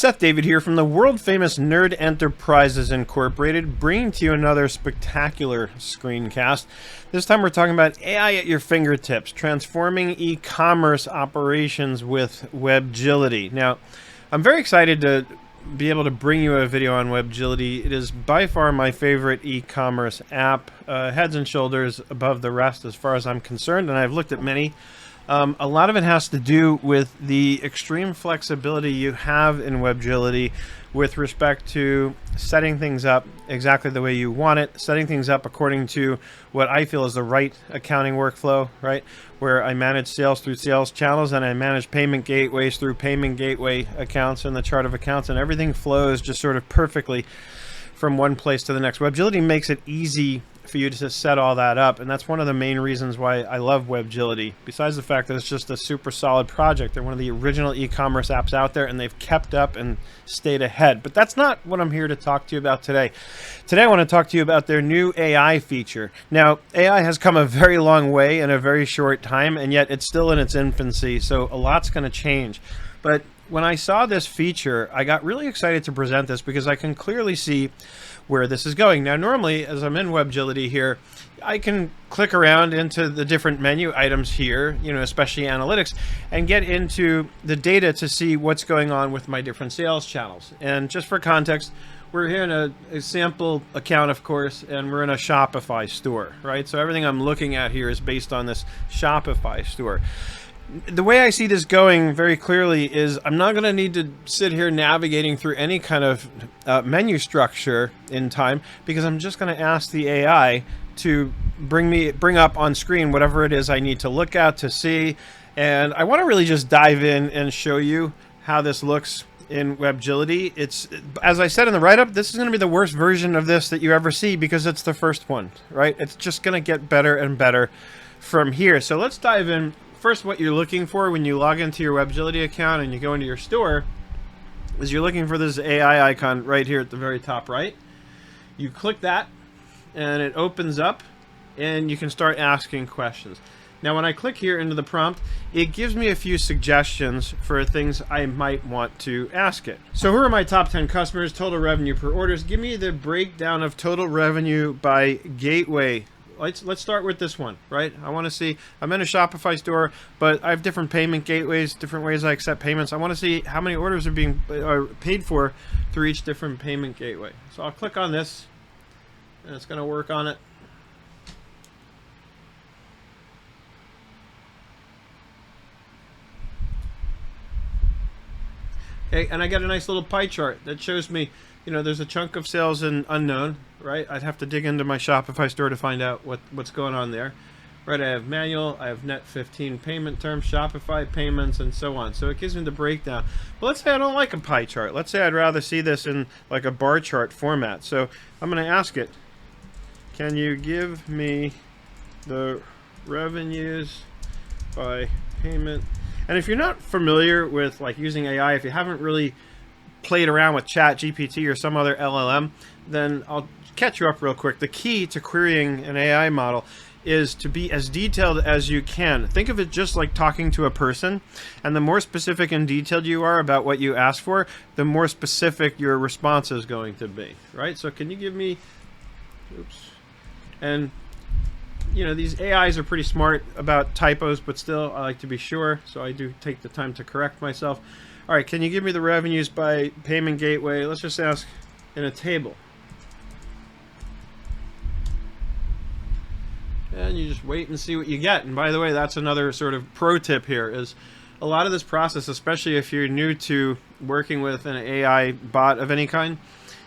Seth David here from the world-famous Nerd Enterprises Incorporated, bringing to you another spectacular screencast. This time we're talking about AI at your fingertips, transforming e-commerce operations with Webgility. Now, I'm very excited to be able to bring you a video on Webgility. It is by far my favorite e-commerce app, heads and shoulders above the rest as far as I'm concerned, and I've looked at many. A lot of it has to do with the extreme flexibility you have in Webgility with respect to setting things up exactly the way you want it, setting things up according to what I feel is the right accounting workflow, right? Where I manage sales through sales channels and I manage payment gateways through payment gateway accounts in the chart of accounts, and everything flows just sort of perfectly from one place to the next. Webgility makes it easy for you to set all that up, and that's one of the main reasons why I love Webgility. Besides the fact that it's just a super solid project, they're one of the original e-commerce apps out there, and they've kept up and stayed ahead. But that's not what I'm here to talk to you about today. Today I want to talk to you about their new AI feature. Now, AI has come a very long way in a very short time, and yet it's still in its infancy, so a lot's going to change. But when I saw this feature, I got really excited to present this because I can clearly see where this is going. Now, normally, as I'm in Webgility here, I can click around into the different menu items here, especially analytics, and get into the data to see what's going on with my different sales channels. And just for context, we're here in a sample account, of course, and we're in a Shopify store, right? So everything I'm looking at here is based on this Shopify store. The way I see this going very clearly is I'm not going to need to sit here navigating through any kind of menu structure in time, because I'm just going to ask the AI to bring up on screen whatever it is I need to look at, to see. And I want to really just dive in and show you how this looks in Webgility. It's, as I said in the write-up, this is going to be the worst version of this that you ever see because it's the first one, right? It's just going to get better and better from here. So let's dive in. First, what you're looking for when you log into your Webgility account and you go into your store is you're looking for this AI icon right here at the very top right. You click that and it opens up and you can start asking questions. Now, when I click here into the prompt, it gives me a few suggestions for things I might want to ask it. So who are my top 10 customers, total revenue per orders? Give me the breakdown of total revenue by gateway. Let's start with this one, right? I want to see, I'm in a Shopify store, but I have different payment gateways, different ways I accept payments. I want to see how many orders are being paid for through each different payment gateway. So I'll click on this, and it's going to work on it. Okay, and I get a nice little pie chart that shows me, there's a chunk of sales in unknown, right? I'd have to dig into my Shopify store to find out what's going on there, right? I have manual, I have net 15 payment terms, Shopify payments, and so on. So it gives me the breakdown. But let's say I don't like a pie chart. Let's say I'd rather see this in like a bar chart format. So I'm going to ask it, can you give me the revenues by payment? And if you're not familiar with like using AI, if you haven't really played around with ChatGPT or some other LLM, then I'll catch you up real quick. The key to querying an AI model is to be as detailed as you can. Think of it just like talking to a person, and the more specific and detailed you are about what you ask for, the more specific your response is going to be, right? So can you give me, and these AIs are pretty smart about typos, but still I like to be sure, so I do take the time to correct myself. All right, can you give me the revenues by payment gateway? Let's just ask in a table. And you just wait and see what you get. And by the way, that's another sort of pro tip here, is a lot of this process, especially if you're new to working with an AI bot of any kind,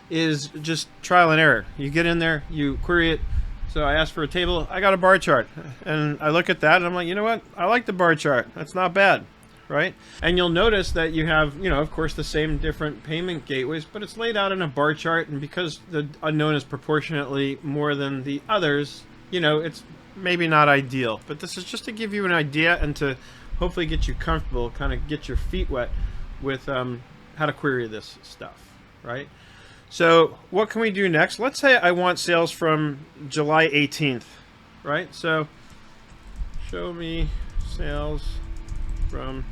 is just trial and error. You get in there, you query it. So I asked for a table, I got a bar chart. And I look at that and I'm like, you know what? I like the bar chart. That's not bad. Right? And you'll notice that you have, of course, the same different payment gateways, but it's laid out in a bar chart, and because the unknown is proportionately more than the others, it's maybe not ideal. But this is just to give you an idea and to hopefully get you comfortable, kind of get your feet wet with how to query this stuff, right? So what can we do next? Let's say I want sales from July 18th, right? So show me sales from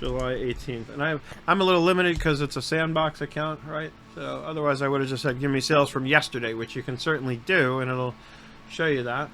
July 18th. And I'm a little limited because it's a sandbox account, right? So otherwise I would have just said, give me sales from yesterday, which you can certainly do, and it'll show you that.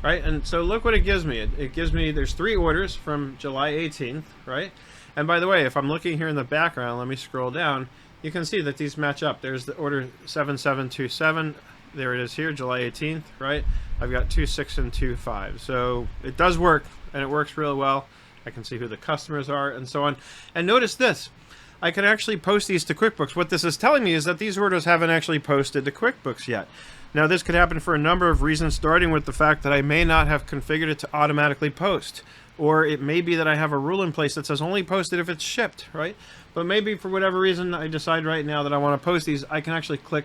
Right, and so look what it gives me. It gives me, there's 3 orders from July 18th, right? And by the way, if I'm looking here in the background, let me scroll down, you can see that these match up. There's the order 7727, there it is here, July 18th, right? I've got 26 and 25. So it does work, and it works really well. I can see who the customers are and so on. And notice this, I can actually post these to QuickBooks. What this is telling me is that these orders haven't actually posted to QuickBooks yet. Now this could happen for a number of reasons, starting with the fact that I may not have configured it to automatically post. Or it may be that I have a rule in place that says only post it if it's shipped, right? But maybe for whatever reason I decide right now that I want to post these, I can actually click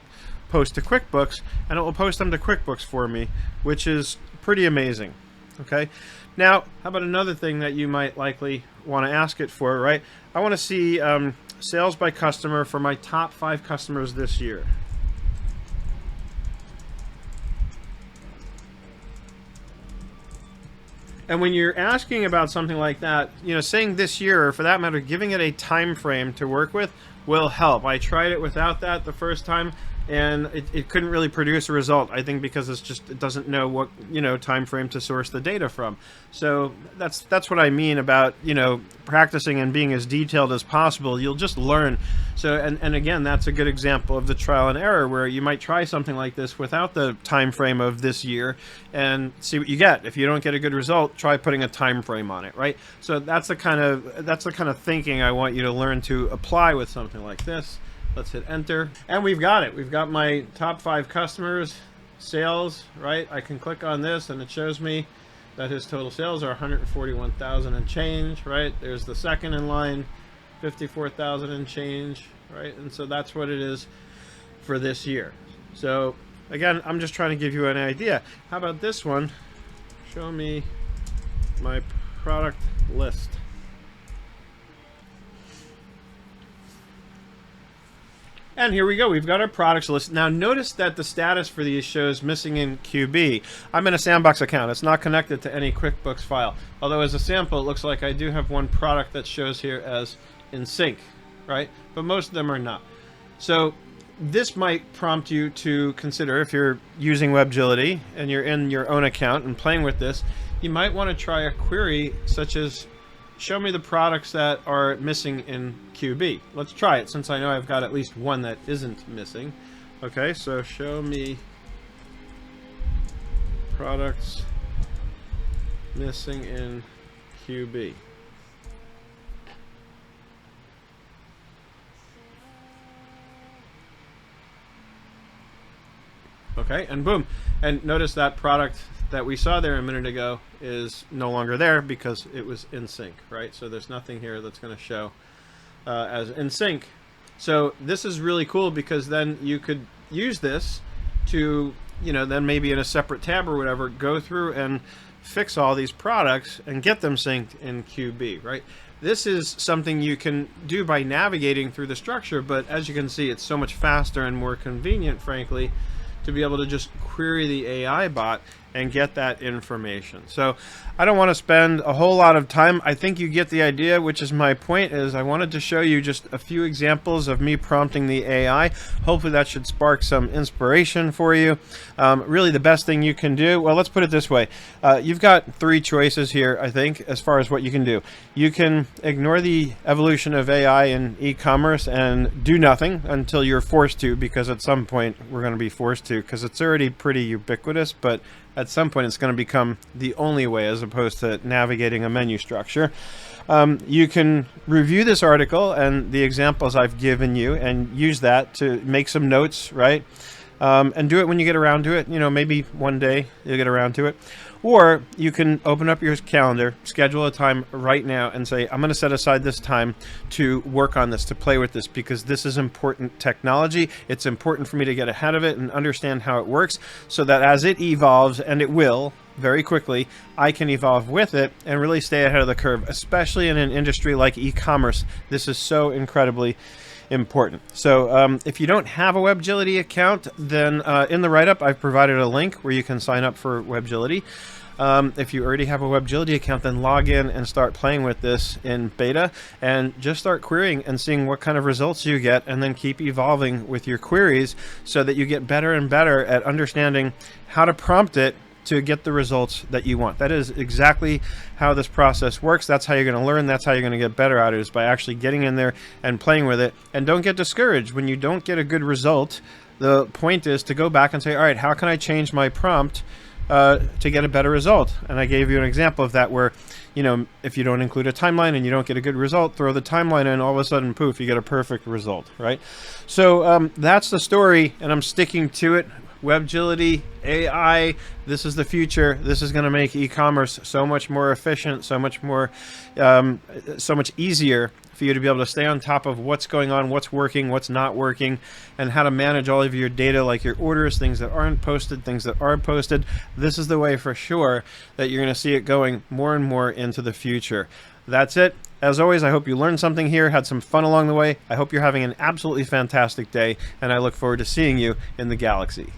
post to QuickBooks and it will post them to QuickBooks for me, which is pretty amazing. Okay, now how about another thing that you might likely want to ask it for, right? I want to see sales by customer for my top 5 customers this year. And when you're asking about something like that, you know, saying this year, or for that matter, giving it a time frame to work with will help. I tried it without that the first time, and it couldn't really produce a result, I think, because it doesn't know what, you know, time frame to source the data from. So that's what I mean about, you know, practicing and being as detailed as possible. You'll just learn. So and again, that's a good example of the trial and error, where you might try something like this without the time frame of this year and see what you get. If you don't get a good result, try putting a time frame on it, right? So that's the kind of thinking I want you to learn to apply with something like this. Let's hit enter, and we've got it. We've got my top 5 customers, sales, right? I can click on this and it shows me that his total sales are 141,000 and change, right? There's the second in line, 54,000 and change, right? And so that's what it is for this year. So again, I'm just trying to give you an idea. How about this one? Show me my product list. And here we go, we've got our products list. Now notice that the status for these shows missing in QB. I'm in a sandbox account, it's not connected to any QuickBooks file. Although as a sample, it looks like I do have one product that shows here as in sync, right? But most of them are not. So this might prompt you to consider, if you're using Webgility and you're in your own account and playing with this, you might want to try a query such as, show me the products that are missing in QB. Let's try it, since I know I've got at least one that isn't missing. Okay, so show me products missing in QB. Okay, and boom. And notice that product that we saw there a minute ago is no longer there because it was in sync, right? So there's nothing here that's going to show as in sync. So this is really cool, because then you could use this to, you know, then maybe in a separate tab or whatever, go through and fix all these products and get them synced in QB, right? This is something you can do by navigating through the structure, but as you can see, it's so much faster and more convenient, frankly, to be able to just query the AI bot and get that information. So I don't want to spend a whole lot of time. I think you get the idea, which is my point, is I wanted to show you just a few examples of me prompting the AI. Hopefully that should spark some inspiration for you. Really the best thing you can do, well, let's put it this way. You've got 3 choices here, I think, as far as what you can do. You can ignore the evolution of AI in e-commerce and do nothing until you're forced to, because at some point we're going to be forced to, because it's already pretty ubiquitous, but at some point it's going to become the only way, as opposed to navigating a menu structure. You can review this article and the examples I've given you and use that to make some notes, right? And do it when you get around to it. You know, maybe one day you'll get around to it. Or you can open up your calendar, schedule a time right now and say, I'm going to set aside this time to work on this, to play with this, because this is important technology. It's important for me to get ahead of it and understand how it works, so that as it evolves, and it will very quickly, I can evolve with it and really stay ahead of the curve, especially in an industry like e-commerce. This is so incredibly important. So if you don't have a Webgility account, then in the write-up I've provided a link where you can sign up for Webgility. If you already have a Webgility account, then log in and start playing with this in beta and just start querying and seeing what kind of results you get, and then keep evolving with your queries so that you get better and better at understanding how to prompt it to get the results that you want. That is exactly how this process works. That's how you're going to learn. That's how you're going to get better at it, is by actually getting in there and playing with it. And don't get discouraged when you don't get a good result. The point is to go back and say, all right, how can I change my prompt to get a better result? And I gave you an example of that where, you know, if you don't include a timeline and you don't get a good result, throw the timeline in, all of a sudden, poof, you get a perfect result, right? So that's the story, and I'm sticking to it. Webgility, AI, this is the future. This is going to make e-commerce so much more efficient, so much more, so much easier for you to be able to stay on top of what's going on, what's working, what's not working, and how to manage all of your data, like your orders, things that aren't posted, things that are posted. This is the way for sure that you're going to see it going more and more into the future. That's it. As always, I hope you learned something here, had some fun along the way. I hope you're having an absolutely fantastic day, and I look forward to seeing you in the galaxy.